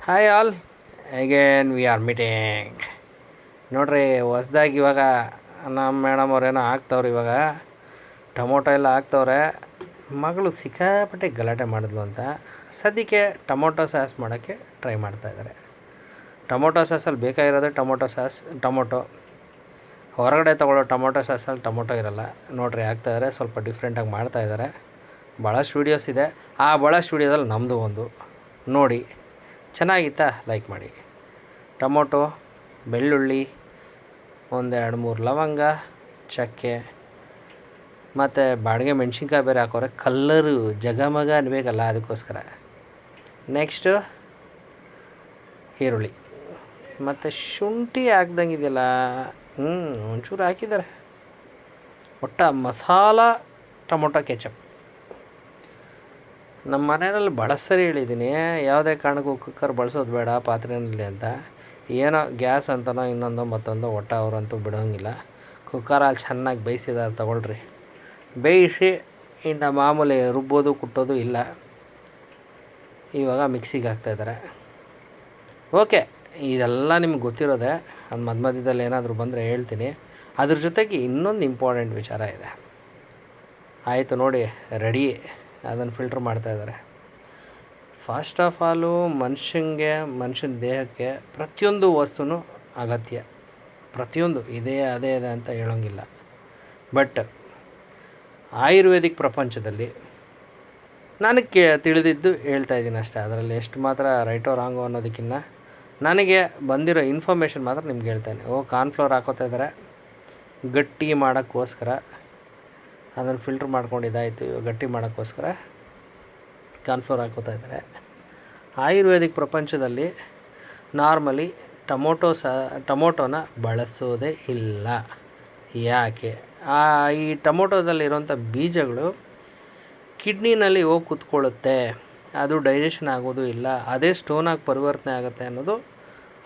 Hi all, again we are meeting. ನೋಡ್ರಿ, ಹೊಸ್ದಾಗಿ ಇವಾಗ ನಮ್ಮ ಮೇಡಮ್ ಅವ್ರೇನೋ ಹಾಕ್ತವ್ರೆ. ಇವಾಗ ಟೊಮೊಟೊ ಎಲ್ಲ ಹಾಕ್ತವ್ರೆ. ಮಗಳು ಸಿಕ್ಕಾಪಟ್ಟೆ ಗಲಾಟೆ ಮಾಡಿದ್ಲು ಅಂತ ಸದ್ಯಕ್ಕೆ ಟೊಮೊಟೊ ಸಾಸ್ ಮಾಡೋಕ್ಕೆ ಟ್ರೈ ಮಾಡ್ತಾಯಿದ್ದಾರೆ. ಟೊಮೊಟೊ ಸಾಸಲ್ಲಿ ಬೇಕಾಗಿರೋದು ಟೊಮೊಟೊ ಹೊರಗಡೆ ತೊಗೊಳ್ಳೋ ಟೊಮೊಟೊ ಸಾಸಲ್ಲಿ ಟೊಮೊಟೊ ಇರೋಲ್ಲ. ನೋಡ್ರಿ, ಹಾಕ್ತಾಯಿದ್ದಾರೆ. ಸ್ವಲ್ಪ ಡಿಫ್ರೆಂಟಾಗಿ ಮಾಡ್ತಾಯಿದ್ದಾರೆ. ಭಾಳಷ್ಟು ವೀಡಿಯೋಸ್ ಇದೆ. ಆ ಭಾಳಷ್ಟು ವೀಡಿಯೋದಲ್ಲಿ ನಮ್ಮದು ಒಂದು ನೋಡಿ. ಚೆನ್ನಾಗಿತ್ತಾ? ಲೈಕ್ ಮಾಡಿ. ಟೊಮೊಟೊ, ಬೆಳ್ಳುಳ್ಳಿ, ಒಂದೆರಡು ಮೂರು ಲವಂಗ, ಚಕ್ಕೆ ಮತ್ತು ಬಾಡಿಗೆ ಮೆಣಸಿನ್ಕಾಯಿ ಬೇರೆ ಹಾಕೋರೆ. ಕಲ್ಲರು ಜಗಮಗ ಅನ್ಬೇಕಲ್ಲ, ಅದಕ್ಕೋಸ್ಕರ. ನೆಕ್ಸ್ಟು ಈರುಳ್ಳಿ ಮತ್ತು ಶುಂಠಿ ಹಾಕ್ದಂಗಿದೆಯಲ್ಲ, ಒಂಚೂರು ಹಾಕಿದ್ದಾರೆ. ಒಟ್ಟ ಮಸಾಲ ಟೊಮೊಟೊ ಕೆಚಪ್. ನಮ್ಮ ಮನೆಯಲ್ಲಿ ಭಾಳ ಸರಿ ಹೇಳಿದ್ದೀನಿ, ಯಾವುದೇ ಕಾರಣಕ್ಕೂ ಕುಕ್ಕರ್ ಬಳಸೋದು ಬೇಡ ಪಾತ್ರೆಯಲ್ಲಿ ಅಂತ. ಏನೋ ಗ್ಯಾಸ್ ಅಂತನೋ ಇನ್ನೊಂದು ಮತ್ತೊಂದು, ಒಟ್ಟ ಅವರಂತೂ ಬಿಡೋಂಗಿಲ್ಲ. ಕುಕ್ಕರಲ್ಲಿ ಚೆನ್ನಾಗಿ ಬೇಯಿಸಿದಾರೆ ತಗೊಳ್ರಿ. ಬೇಯಿಸಿ ಇನ್ನು ಮಾಮೂಲಿ ರುಬ್ಬೋದು ಕುಟ್ಟೋದು ಇಲ್ಲ. ಇವಾಗ ಮಿಕ್ಸಿಗೆ ಹಾಕ್ತಾಯಿದ್ದಾರೆ. ಓಕೆ, ಇದೆಲ್ಲ ನಿಮ್ಗೆ ಗೊತ್ತಿರೋದೆ. ಅದು ಮಧ್ಯದಲ್ಲಿ ಏನಾದರೂ ಬಂದರೆ ಹೇಳ್ತೀನಿ. ಅದ್ರ ಜೊತೆಗೆ ಇನ್ನೊಂದು ಇಂಪಾರ್ಟೆಂಟ್ ವಿಚಾರ ಇದೆ. ಆಯಿತು ನೋಡಿ, ರೆಡಿ. ಅದನ್ನು ಫಿಲ್ಟ್ರ್ ಮಾಡ್ತಾಯಿದ್ದಾರೆ. ಫಸ್ಟ್ ಆಫ್ ಆಲು ಮನುಷ್ಯನ ದೇಹಕ್ಕೆ ಪ್ರತಿಯೊಂದು ವಸ್ತುನೂ ಅಗತ್ಯ. ಪ್ರತಿಯೊಂದು ಇದೇ ಅದೇ ಇದೆ ಅಂತ ಹೇಳೋಂಗಿಲ್ಲ. ಬಟ್ ಆಯುರ್ವೇದಿಕ್ ಪ್ರಪಂಚದಲ್ಲಿ ನನಗೆ ತಿಳಿದಿದ್ದು ಹೇಳ್ತಾಯಿದ್ದೀನಿ ಅಷ್ಟೇ. ಅದರಲ್ಲಿ ಎಷ್ಟು ಮಾತ್ರ ರೈಟೋ ರಾಂಗೋ ಅನ್ನೋದಕ್ಕಿಂತ ನನಗೆ ಬಂದಿರೋ ಇನ್ಫಾರ್ಮೇಷನ್ ಮಾತ್ರ ನಿಮ್ಗೆ ಹೇಳ್ತಾನೆ. ಕಾರ್ನ್ಫ್ಲವರ್ ಹಾಕೋತಾ ಇದ್ದಾರೆ ಗಟ್ಟಿ ಮಾಡೋಕ್ಕೋಸ್ಕರ. ಅದನ್ನು ಫಿಲ್ಟ್ರ್ ಮಾಡ್ಕೊಂಡಿದ್ದಾಯಿತು. ಇವಾಗ ಗಟ್ಟಿ ಮಾಡೋಕ್ಕೋಸ್ಕರ ಕಾರ್ನ್ಫ್ಲವರ್ ಹಾಕೋತಾ ಇದ್ದಾರೆ. ಆಯುರ್ವೇದಿಕ್ ಪ್ರಪಂಚದಲ್ಲಿ ನಾರ್ಮಲಿ ಟೊಮೊಟೊನ ಬಳಸೋದೇ ಇಲ್ಲ. ಯಾಕೆ? ಈ ಟೊಮೊಟೊದಲ್ಲಿರೋಂಥ ಬೀಜಗಳು ಕಿಡ್ನಿನಲ್ಲಿ ಹೋಗಿ ಕೂತ್ಕೊಳ್ಳುತ್ತೆ. ಅದು ಡೈಜೆಷನ್ ಆಗೋದು ಇಲ್ಲ. ಅದೇ ಸ್ಟೋನಾಗಿ ಪರಿವರ್ತನೆ ಆಗುತ್ತೆ ಅನ್ನೋದು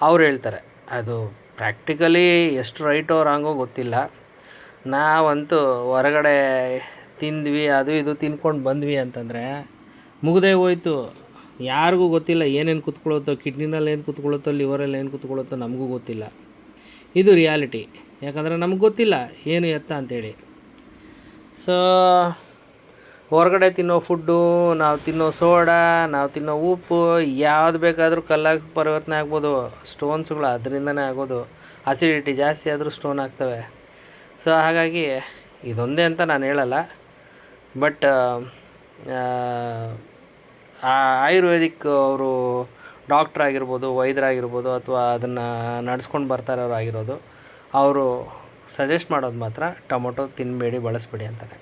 ಅವ್ರು ಹೇಳ್ತಾರೆ. ಅದು ಪ್ರಾಕ್ಟಿಕಲಿ ಎಷ್ಟು ರೈಟೋ ರಾಂಗೋ ಗೊತ್ತಿಲ್ಲ. ನಾವಂತೂ ಹೊರಗಡೆ ತಿಂದ್ವಿ, ಅದು ಇದು ತಿನ್ಕೊಂಡು ಬಂದ್ವಿ ಅಂತಂದರೆ ಮುಗ್ದೇ ಹೋಯ್ತು. ಯಾರಿಗೂ ಗೊತ್ತಿಲ್ಲ ಏನೇನು ಕೂತ್ಕೊಳ್ಳುತ್ತೋ, ಕಿಡ್ನಿನಲ್ಲಿ ಏನು ಕೂತ್ಕೊಳ್ಳುತ್ತೋ, ಲಿವರಲ್ಲಿ ಏನು ಕೂತ್ಕೊಳ್ಳುತ್ತೋ ನಮಗೂ ಗೊತ್ತಿಲ್ಲ. ಇದು ರಿಯಾಲಿಟಿ. ಯಾಕಂದರೆ ನಮ್ಗೆ ಗೊತ್ತಿಲ್ಲ ಏನು ಎತ್ತ ಅಂತೇಳಿ. ಸೊ ಹೊರಗಡೆ ತಿನ್ನೋ ಫುಡ್ಡು, ನಾವು ತಿನ್ನೋ ಸೋಡಾ, ನಾವು ತಿನ್ನೋ ಉಪ್ಪು, ಯಾವುದು ಬೇಕಾದರೂ ಕಲ್ಲಾಗಿ ಪರಿವರ್ತನೆ ಆಗ್ಬೋದು. ಸ್ಟೋನ್ಸ್ಗಳು ಅದರಿಂದನೇ ಆಗೋದು. ಅಸಿಡಿಟಿ ಜಾಸ್ತಿ ಆದರೂ ಸ್ಟೋನ್ ಆಗ್ತವೆ. ಸೊ ಹಾಗಾಗಿ ಇದೊಂದೇ ಅಂತ ನಾನು ಹೇಳಲ್ಲ. ಬಟ್ ಆಯುರ್ವೇದಿಕ್ ಅವರು ಡಾಕ್ಟ್ರ್ ಆಗಿರ್ಬೋದು, ವೈದ್ಯರಾಗಿರ್ಬೋದು, ಅಥವಾ ಅದನ್ನು ನಡೆಸ್ಕೊಂಡು ಬರ್ತಾರೋರು ಆಗಿರೋದು, ಅವರು ಸಜೆಸ್ಟ್ ಮಾಡೋದು ಮಾತ್ರ ಟೊಮೊಟೊ ತಿನ್ನಬೇಡಿ, ಬಳಸಬೇಡಿ ಅಂತಾರೆ.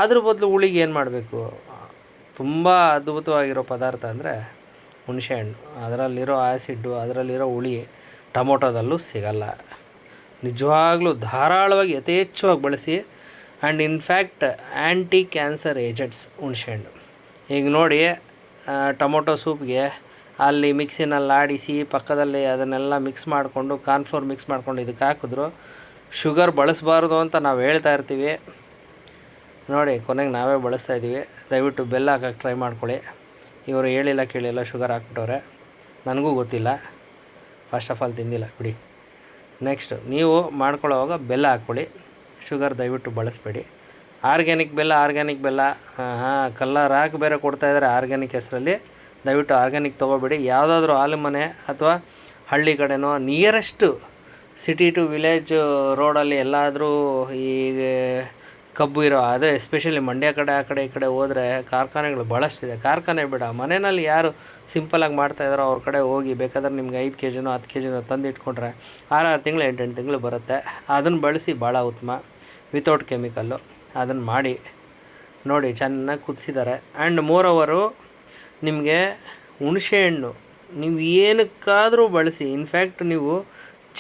ಅದ್ರ ಬದಲು ಹುಳಿಗೆ ಏನು ಮಾಡಬೇಕು? ತುಂಬ ಅದ್ಭುತವಾಗಿರೋ ಪದಾರ್ಥ ಅಂದರೆ ಹುಣಸೆಹಣ್ಣು. ಅದರಲ್ಲಿರೋ ಆ್ಯಸಿಡ್ಡು, ಅದರಲ್ಲಿರೋ ಹುಳಿ ಟೊಮೊಟೊದಲ್ಲೂ ಸಿಗಲ್ಲ. ನಿಜವಾಗ್ಲೂ ಧಾರಾಳವಾಗಿ ಯಥೇಚ್ಛವಾಗಿ ಬಳಸಿ. And in fact anti cancer agents ಹುಣಸೆಹಣ್ಣು. ಈಗ ನೋಡಿ, ಟೊಮೊಟೊ ಸೂಪ್ಗೆ ಅಲ್ಲಿ ಮಿಕ್ಸಿನಲ್ಲಿ ಆಡಿಸಿ ಪಕ್ಕದಲ್ಲಿ ಅದನ್ನೆಲ್ಲ ಮಿಕ್ಸ್ ಮಾಡಿಕೊಂಡು, ಕಾರ್ನ್ಫ್ಲೋರ್ ಮಿಕ್ಸ್ ಮಾಡ್ಕೊಂಡು ಇದಕ್ಕೆ ಹಾಕಿದ್ರು. ಶುಗರ್ ಬಳಸಬಾರ್ದು ಅಂತ ನಾವು ಹೇಳ್ತಾ ಇರ್ತೀವಿ. ನೋಡಿ, ಕೊನೆಗೆ ನಾವೇ ಬಳಸ್ತಾಯಿದ್ದೀವಿ. ದಯವಿಟ್ಟು ಬೆಲ್ಲ ಹಾಕಕ್ಕೆ ಟ್ರೈ ಮಾಡ್ಕೊಳ್ಳಿ. ಇವರು ಹೇಳಿಲ್ಲ ಕೇಳಿಲ್ಲ ಶುಗರ್ ಹಾಕ್ಬಿಟ್ಟವ್ರೆ. ನನಗೂ ಗೊತ್ತಿಲ್ಲ. ಫಸ್ಟ್ ಆಫ್ ಆಲ್ ತಿಂದಿಲ್ಲ ಬಿಡಿ. ನೆಕ್ಸ್ಟ್, ನೀವು ಮಾಡ್ಕೊಳ್ಳೋವಾಗ ಬೆಲ್ಲ ಹಾಕ್ಕೊಳ್ಳಿ. ಶುಗರ್ ದಯವಿಟ್ಟು ಬಳಸಬೇಡಿ. ಆರ್ಗ್ಯಾನಿಕ್ ಬೆಲ್ಲ ಕಲ್ಲರ್ ಹಾಕಿ ಬೇರೆ ಕೊಡ್ತಾಯಿದ್ದಾರೆ ಆರ್ಗ್ಯಾನಿಕ್ ಹೆಸರಲ್ಲಿ. ದಯವಿಟ್ಟು ಆರ್ಗ್ಯಾನಿಕ್ ತೊಗೋಬೇಡಿ. ಯಾವುದಾದ್ರೂ ಹಾಲು ಮನೆ ಅಥವಾ ಹಳ್ಳಿ ಕಡೆನೋ, ನಿಯರೆಸ್ಟು ಸಿಟಿ ಟು ವಿಲೇಜ್ ರೋಡಲ್ಲಿ ಎಲ್ಲಾದರೂ ಈ ಕಬ್ಬು ಇರೋ, ಅದೇ ಎಸ್ಪೆಷಲಿ ಮಂಡ್ಯ ಕಡೆ ಆ ಕಡೆ ಈ ಕಡೆ ಹೋದರೆ ಕಾರ್ಖಾನೆಗಳು ಭಾಳಷ್ಟಿದೆ. ಕಾರ್ಖಾನೆ ಬೇಡ, ಮನೆಯಲ್ಲಿ ಯಾರು ಸಿಂಪಲಾಗಿ ಮಾಡ್ತಾಯಿದ್ದಾರೋ ಅವ್ರ ಕಡೆ ಹೋಗಿ ಬೇಕಾದ್ರೆ ನಿಮ್ಗೆ 5 kg 10 kg ತಂದು ಇಟ್ಕೊಂಡ್ರೆ 6 ತಿಂಗಳು 8 ತಿಂಗಳು ಬರುತ್ತೆ. ಅದನ್ನು ಬಳಸಿ ಭಾಳ ಉತ್ತಮ, ವಿತೌಟ್ ಕೆಮಿಕಲ್ಲು. ಅದನ್ನು ಮಾಡಿ ನೋಡಿ, ಚೆನ್ನಾಗಿ ಕುದಿಸಿದ್ದಾರೆ. ಆ್ಯಂಡ್ ಮೋರೋವರು ನಿಮಗೆ ಹುಣಸೆಹಣ್ಣು ನೀವು ಏನಕ್ಕಾದರೂ ಬಳಸಿ. ಇನ್ಫ್ಯಾಕ್ಟ್ ನೀವು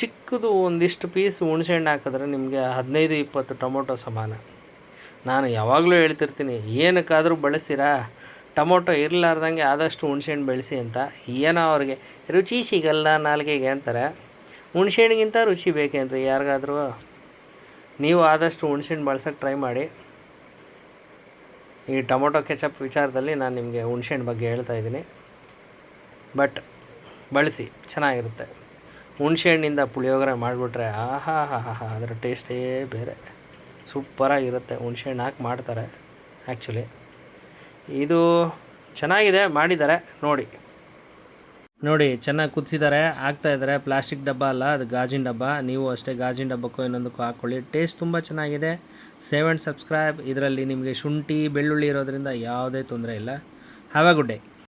ಚಿಕ್ಕದು ಒಂದಿಷ್ಟು ಪೀಸ್ ಹುಣಸೆಹಣ್ಣು ಹಾಕಿದ್ರೆ ನಿಮಗೆ 15-20 ಟೊಮೊಟೊ ಸಮಾನ. ನಾನು ಯಾವಾಗಲೂ ಹೇಳ್ತಿರ್ತೀನಿ, ಏನಕ್ಕಾದರೂ ಬಳಸ್ತೀರಾ, ಟೊಮೊಟೊ ಇರಲಾರ್ದಂಗೆ ಆದಷ್ಟು ಹುಣಸೆಹಣ್ಣು ಬೆಳೆಸಿ ಅಂತ. ಏನೋ ಅವ್ರಿಗೆ ರುಚಿ ಸಿಗಲ್ಲ ನಾಲ್ಗೆಗೆ ಅಂತಾರೆ. ಹುಣಸೆಹಣ್ಣಿಗಿಂತ ರುಚಿ ಬೇಕೇನ್ರಿ ಯಾರಿಗಾದರೂ? ನೀವು ಆದಷ್ಟು ಹುಣಸೆಹಣ್ಣು ಬಳಸೋಕ್ಕೆ ಟ್ರೈ ಮಾಡಿ. ಈ ಟೊಮೊಟೊ ಕೆಚಪ್ ವಿಚಾರದಲ್ಲಿ ನಾನು ನಿಮಗೆ ಹುಣಸೆಹಣ್ಣು ಬಗ್ಗೆ ಹೇಳ್ತಾಯಿದ್ದೀನಿ. ಬಟ್ ಬಳಸಿ, ಚೆನ್ನಾಗಿರುತ್ತೆ. ಹುಣ್ಸೆಹಣ್ಣಿಂದ ಪುಳಿಯೋಗರೆ ಮಾಡಿಬಿಟ್ರೆ ಆಹಾ ಹಾ ಹಾ ಹಾ, ಅದರ ಟೇಸ್ಟೇ ಬೇರೆ, ಸೂಪರಾಗಿರುತ್ತೆ. ಹುಣ್ಸೆಹಣ್ಣು ಹಾಕಿ ಮಾಡ್ತಾರೆ ಆ್ಯಕ್ಚುಲಿ. ಇದು ಚೆನ್ನಾಗಿದೆ ಮಾಡಿದ್ದಾರೆ ನೋಡಿ. ನೋಡಿ ಚೆನ್ನಾಗಿ ಕುದಿಸಿದ್ದಾರೆ, ಹಾಕ್ತಾಯಿದ್ದಾರೆ. ಪ್ಲಾಸ್ಟಿಕ್ ಡಬ್ಬ ಅಲ್ಲ, ಅದು ಗಾಜಿನ ಡಬ್ಬ. ನೀವು ಅಷ್ಟೇ ಗಾಜಿನ ಡಬ್ಬಕ್ಕೋ ಇನ್ನೊಂದಕ್ಕೂ ಹಾಕ್ಕೊಳ್ಳಿ. ಟೇಸ್ಟ್ ತುಂಬ ಚೆನ್ನಾಗಿದೆ. Save and subscribe. ಇದರಲ್ಲಿ ನಿಮಗೆ ಶುಂಠಿ ಬೆಳ್ಳುಳ್ಳಿ ಇರೋದ್ರಿಂದ ಯಾವುದೇ ತೊಂದರೆ ಇಲ್ಲ. Have a good day.